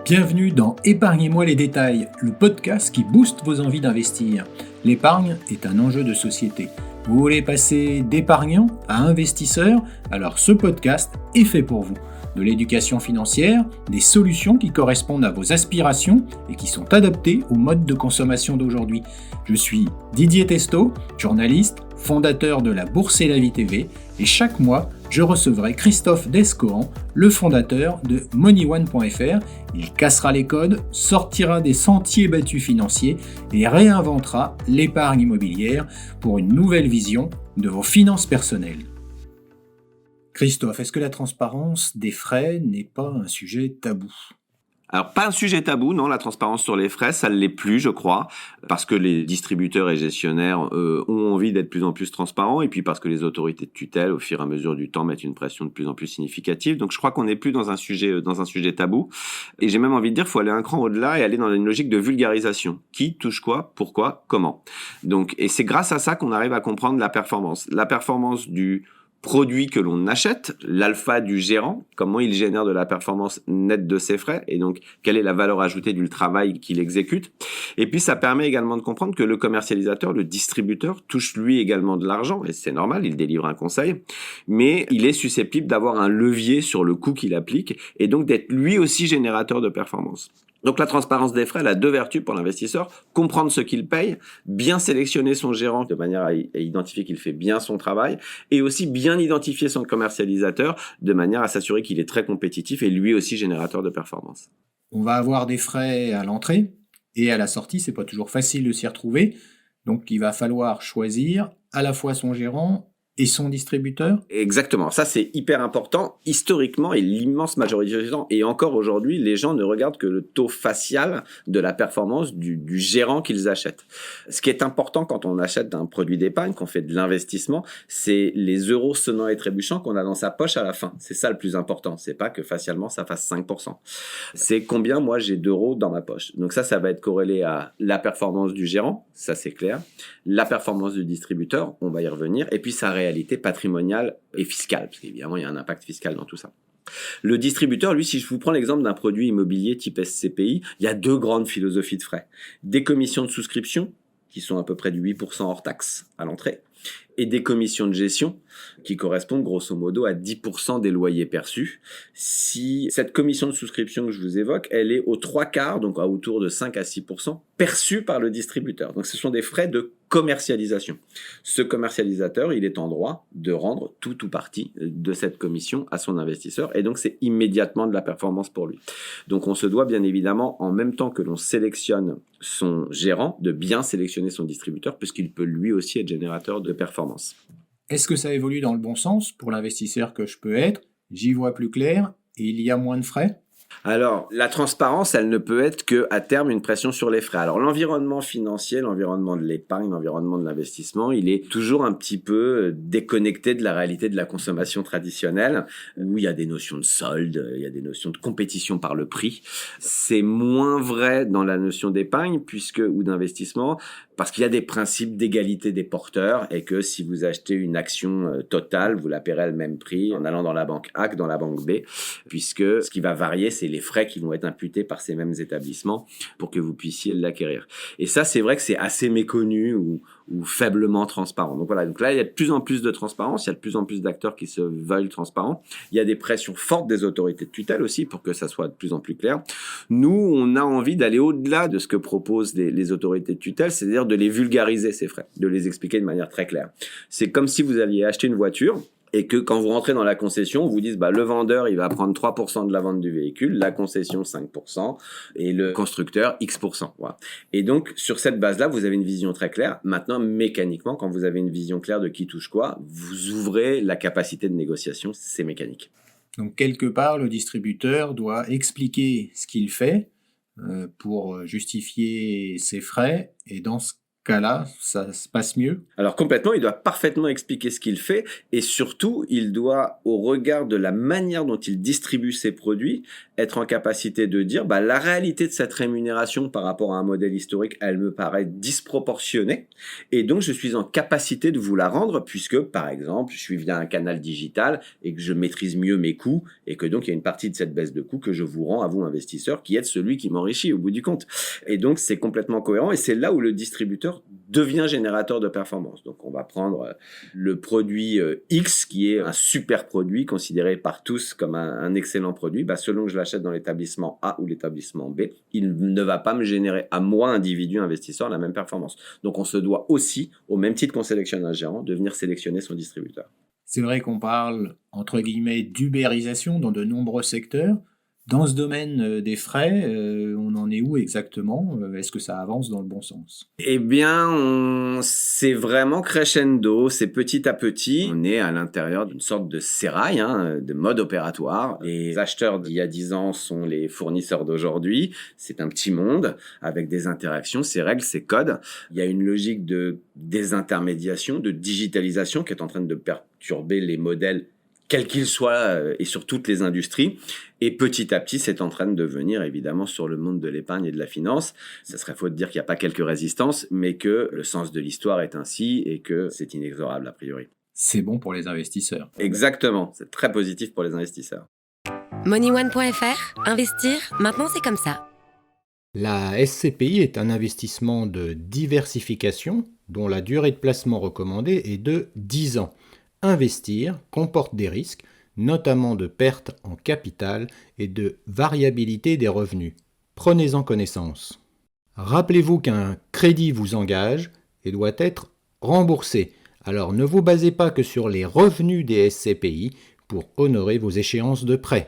Bienvenue dans Épargnez-moi les détails, le podcast qui booste vos envies d'investir. L'épargne est un enjeu de société. Vous voulez passer d'épargnant à investisseur? Alors ce podcast est fait pour vous. De l'éducation financière, des solutions qui correspondent à vos aspirations et qui sont adaptées au mode de consommation d'aujourd'hui. Je suis Didier Testo, journaliste, fondateur de la Bourse et la Vie TV, et chaque mois, je recevrai Christophe Descoran, le fondateur de MoneyOne.fr. Il cassera les codes, sortira des sentiers battus financiers et réinventera l'épargne immobilière pour une nouvelle vision de vos finances personnelles. Christophe, est-ce que la transparence des frais n'est pas un sujet tabou ? Alors, pas un sujet tabou, non, la transparence sur les frais, ça ne l'est plus, je crois, parce que les distributeurs et gestionnaires ont envie d'être de plus en plus transparents, et puis parce que les autorités de tutelle, au fur et à mesure du temps, mettent une pression de plus en plus significative. Donc, je crois qu'on n'est plus dans un sujet tabou. Et j'ai même envie de dire qu'il faut aller un cran au-delà et aller dans une logique de vulgarisation. Qui touche quoi, pourquoi, comment. Donc, et c'est grâce à ça qu'on arrive à comprendre la performance. La performance du produit que l'on achète, l'alpha du gérant, comment il génère de la performance nette de ses frais, et donc quelle est la valeur ajoutée du travail qu'il exécute. Et puis ça permet également de comprendre que le commercialisateur, le distributeur, touche lui également de l'argent, et c'est normal, il délivre un conseil, mais il est susceptible d'avoir un levier sur le coût qu'il applique, et donc d'être lui aussi générateur de performance. Donc la transparence des frais, elle a deux vertus pour l'investisseur: comprendre ce qu'il paye, bien sélectionner son gérant de manière à identifier qu'il fait bien son travail, et aussi bien identifier son commercialisateur de manière à s'assurer qu'il est très compétitif et lui aussi générateur de performance. On va avoir des frais à l'entrée et à la sortie, c'est pas toujours facile de s'y retrouver, donc il va falloir choisir à la fois son gérant et son distributeur. Exactement, ça c'est hyper important. Historiquement, et l'immense majorité du temps, et encore aujourd'hui, les gens ne regardent que le taux facial de la performance du gérant qu'ils achètent. Ce qui est important quand on achète un produit d'épargne, qu'on fait de l'investissement, c'est les euros sonnants et trébuchants qu'on a dans sa poche à la fin. C'est ça le plus important. C'est pas que facialement ça fasse 5%. C'est combien moi j'ai d'euros dans ma poche. Donc ça va être corrélé à la performance du gérant, ça c'est clair. La performance du distributeur, on va y revenir. Et puis sa réalité patrimoniale et fiscale, parce qu'évidemment, il y a un impact fiscal dans tout ça. Le distributeur, lui, si je vous prends l'exemple d'un produit immobilier type SCPI, il y a deux grandes philosophies de frais. Des commissions de souscription, qui sont à peu près de 8% hors taxe à l'entrée, et des commissions de gestion, qui correspondent grosso modo à 10% des loyers perçus. Si cette commission de souscription que je vous évoque, elle est aux 3/4, donc à autour de 5 à 6%, perçue par le distributeur. Donc ce sont des frais de commercialisation. Ce commercialisateur, il est en droit de rendre tout ou partie de cette commission à son investisseur, et donc c'est immédiatement de la performance pour lui. Donc on se doit bien évidemment, en même temps que l'on sélectionne son gérant, de bien sélectionner son distributeur, puisqu'il peut lui aussi être générateur de performance. Est-ce que ça évolue dans le bon sens pour l'investisseur que je peux être? J'y vois plus clair et il y a moins de frais? Alors, la transparence, elle ne peut être qu'à terme une pression sur les frais. Alors, l'environnement financier, l'environnement de l'épargne, l'environnement de l'investissement, il est toujours un petit peu déconnecté de la réalité de la consommation traditionnelle, où il y a des notions de solde, il y a des notions de compétition par le prix. C'est moins vrai dans la notion d'épargne ou d'investissement, parce qu'il y a des principes d'égalité des porteurs, et que si vous achetez une action totale, vous la paierez le même prix en allant dans la banque A que dans la banque B, puisque ce qui va varier, c'est les frais qui vont être imputés par ces mêmes établissements pour que vous puissiez l'acquérir. Et ça, c'est vrai que c'est assez méconnu ou faiblement transparent. Donc voilà, donc là, il y a de plus en plus de transparence, il y a de plus en plus d'acteurs qui se veulent transparents. Il y a des pressions fortes des autorités de tutelle aussi pour que ça soit de plus en plus clair. Nous, on a envie d'aller au-delà de ce que proposent les autorités de tutelle, c'est-à-dire de les vulgariser, ces frais, de les expliquer de manière très claire. C'est comme si vous alliez acheter une voiture, et que quand vous rentrez dans la concession, on vous dise le vendeur, il va prendre 3% de la vente du véhicule, la concession 5% et le constructeur X%. Voilà. Et donc, sur cette base-là, vous avez une vision très claire. Maintenant, mécaniquement, quand vous avez une vision claire de qui touche quoi, vous ouvrez la capacité de négociation, c'est mécanique. Donc, quelque part, le distributeur doit expliquer ce qu'il fait pour justifier ses frais, et dans ce cas-là, ça se passe mieux? Alors complètement, il doit parfaitement expliquer ce qu'il fait et surtout, il doit, au regard de la manière dont il distribue ses produits, être en capacité de dire la réalité de cette rémunération par rapport à un modèle historique, elle me paraît disproportionnée et donc je suis en capacité de vous la rendre puisque, par exemple, je suis via un canal digital et que je maîtrise mieux mes coûts et que donc il y a une partie de cette baisse de coûts que je vous rends à vous, investisseurs, qui êtes celui qui m'enrichit au bout du compte. Et donc c'est complètement cohérent et c'est là où le distributeur devient générateur de performance. Donc on va prendre le produit X qui est un super produit considéré par tous comme un excellent produit. Selon que je l'achète dans l'établissement A ou l'établissement B, il ne va pas me générer à moi, individu investisseur, la même performance. Donc on se doit aussi, au même titre qu'on sélectionne un gérant, de venir sélectionner son distributeur. C'est vrai qu'on parle, entre guillemets, d'ubérisation dans de nombreux secteurs. Dans ce domaine des frais, on en est où exactement? Est-ce que ça avance dans le bon sens? Eh bien, c'est vraiment crescendo, c'est petit à petit. On est à l'intérieur d'une sorte de sérail, de mode opératoire. Les acheteurs d'il y a 10 ans sont les fournisseurs d'aujourd'hui. C'est un petit monde avec des interactions, ses règles, ses codes. Il y a une logique de désintermédiation, de digitalisation qui est en train de perturber les modèles quels qu'ils soient et sur toutes les industries. Et petit à petit, c'est en train de devenir, évidemment, sur le monde de l'épargne et de la finance. Ça serait faux de dire qu'il n'y a pas quelques résistances, mais que le sens de l'histoire est ainsi et que c'est inexorable a priori. C'est bon pour les investisseurs. Exactement, c'est très positif pour les investisseurs. MoneyOne.fr, investir, maintenant c'est comme ça. La SCPI est un investissement de diversification dont la durée de placement recommandée est de 10 ans. Investir comporte des risques, notamment de perte en capital et de variabilité des revenus. Prenez-en connaissance. Rappelez-vous qu'un crédit vous engage et doit être remboursé. Alors ne vous basez pas que sur les revenus des SCPI pour honorer vos échéances de prêt.